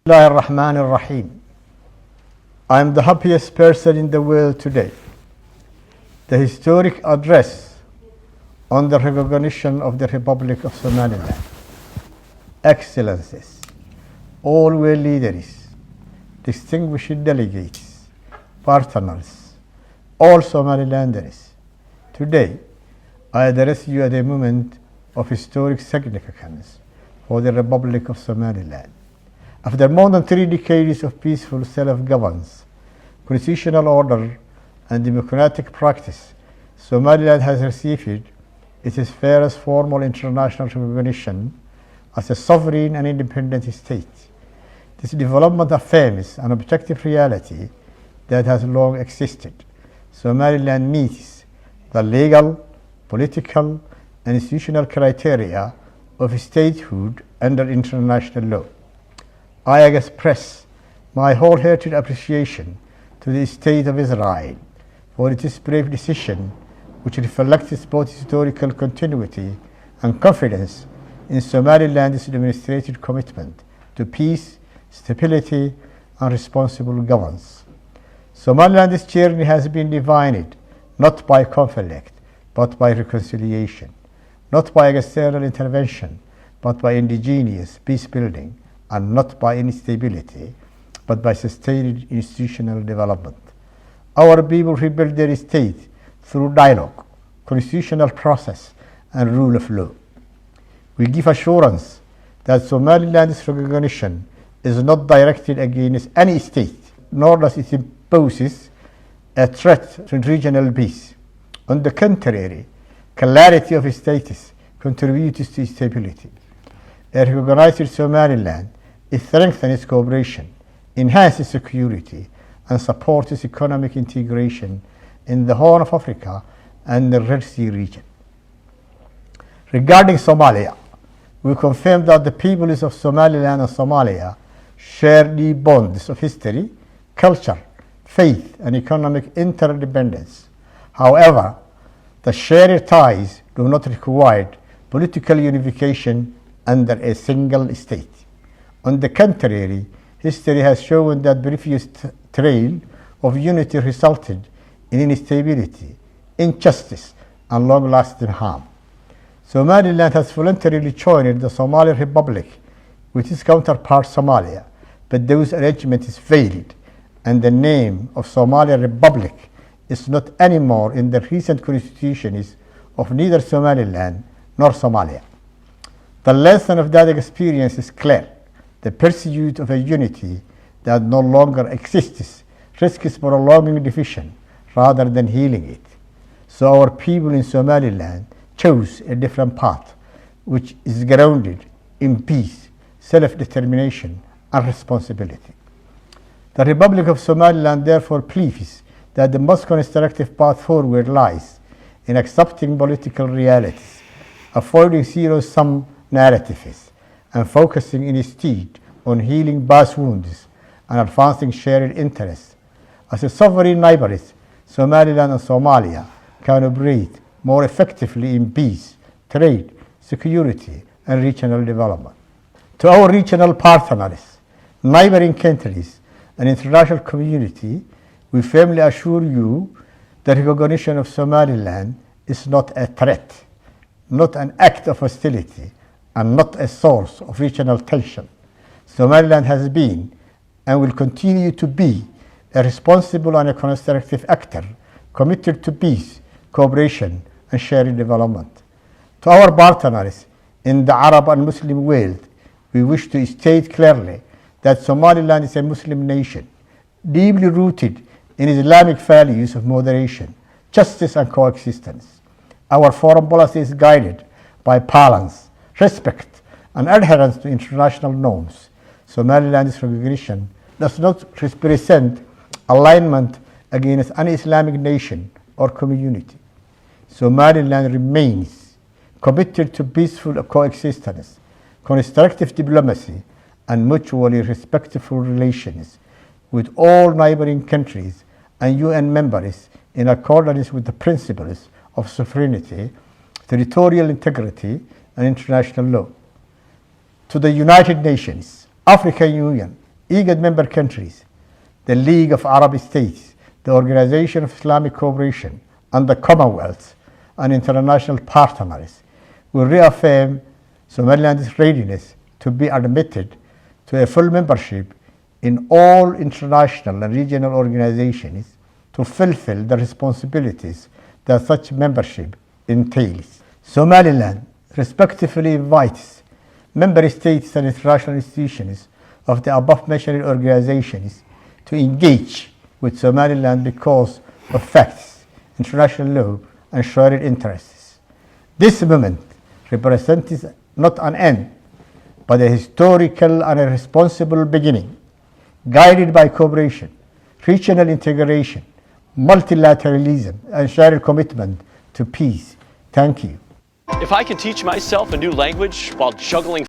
Bismillahirrahmanirrahim. I am the happiest person in the world today. The historic address on the recognition of the Republic of Somaliland. Excellencies, all world leaders, distinguished delegates, partners, all Somalilanders. Today, I address you at a moment of historic significance for the Republic of Somaliland. After more than 3 decades of peaceful self-governance, constitutional order, and democratic practice, Somaliland has received its first formal international recognition as a sovereign and independent state. This development affirms an objective reality that has long existed. Somaliland meets the legal, political, and institutional criteria of statehood under international law. I express my wholehearted appreciation to the State of Israel for its brave decision, which reflects both historical continuity and confidence in Somaliland's demonstrated commitment to peace, stability, and responsible governance. Somaliland's journey has been defined not by conflict, but by reconciliation, not by external intervention, but by indigenous peace building, and not by instability, but by sustained institutional development. Our people rebuilt their state through dialogue, constitutional process, and rule of law. We give assurance that Somaliland's recognition is not directed against any state, nor does it impose a threat to regional peace. On the contrary, clarity of status contributes to stability. A recognized Somaliland strengthens cooperation, enhances security, and supports economic integration in the Horn of Africa and the Red Sea region. Regarding Somalia, we confirm that the peoples of Somaliland and Somalia share deep bonds of history, culture, faith, and economic interdependence. However, the shared ties do not require political unification under a single state. On the contrary, history has shown that previous trail of unity resulted in instability, injustice, and long-lasting harm. Somaliland has voluntarily joined the Somali Republic with its counterpart Somalia, but those arrangements failed, and the name of Somali Republic is not anymore in the recent constitutions of neither Somaliland nor Somalia. The lesson of that experience is clear. The pursuit of a unity that no longer exists risks prolonging division rather than healing it. So our people in Somaliland chose a different path, which is grounded in peace, self-determination, and responsibility. The Republic of Somaliland therefore believes that the most constructive path forward lies in accepting political realities, avoiding zero-sum narratives, and focusing instead on healing past wounds and advancing shared interests. As a sovereign neighbors, Somaliland and Somalia can operate more effectively in peace, trade, security, and regional development. To our regional partners, neighboring countries, and international community, we firmly assure you that recognition of Somaliland is not a threat, not an act of hostility, and not a source of regional tension. Somaliland has been and will continue to be a responsible and a constructive actor committed to peace, cooperation, and shared development. To our partners in the Arab and Muslim world, we wish to state clearly that Somaliland is a Muslim nation, deeply rooted in Islamic values of moderation, justice, and coexistence. Our foreign policy is guided by balance, respect, and adherence to international norms. Somaliland's recognition does not represent alignment against an Islamic nation or community. Somaliland remains committed to peaceful coexistence, constructive diplomacy, and mutually respectful relations with all neighboring countries and UN members in accordance with the principles of sovereignty, territorial integrity, and international law. To the United Nations, African Union, IGAD member countries, the League of Arab States, the Organization of Islamic Cooperation, and the Commonwealth and international partners will reaffirm Somaliland's readiness to be admitted to a full membership in all international and regional organizations to fulfill the responsibilities that such membership entails. Somaliland respectfully invites member states and international institutions of the above-mentioned organizations to engage with Somaliland because of facts, international law, and shared interests. This moment represents not an end, but a historical and a responsible beginning, guided by cooperation, regional integration, multilateralism, and shared commitment to peace. Thank you. If I can teach myself a new language while juggling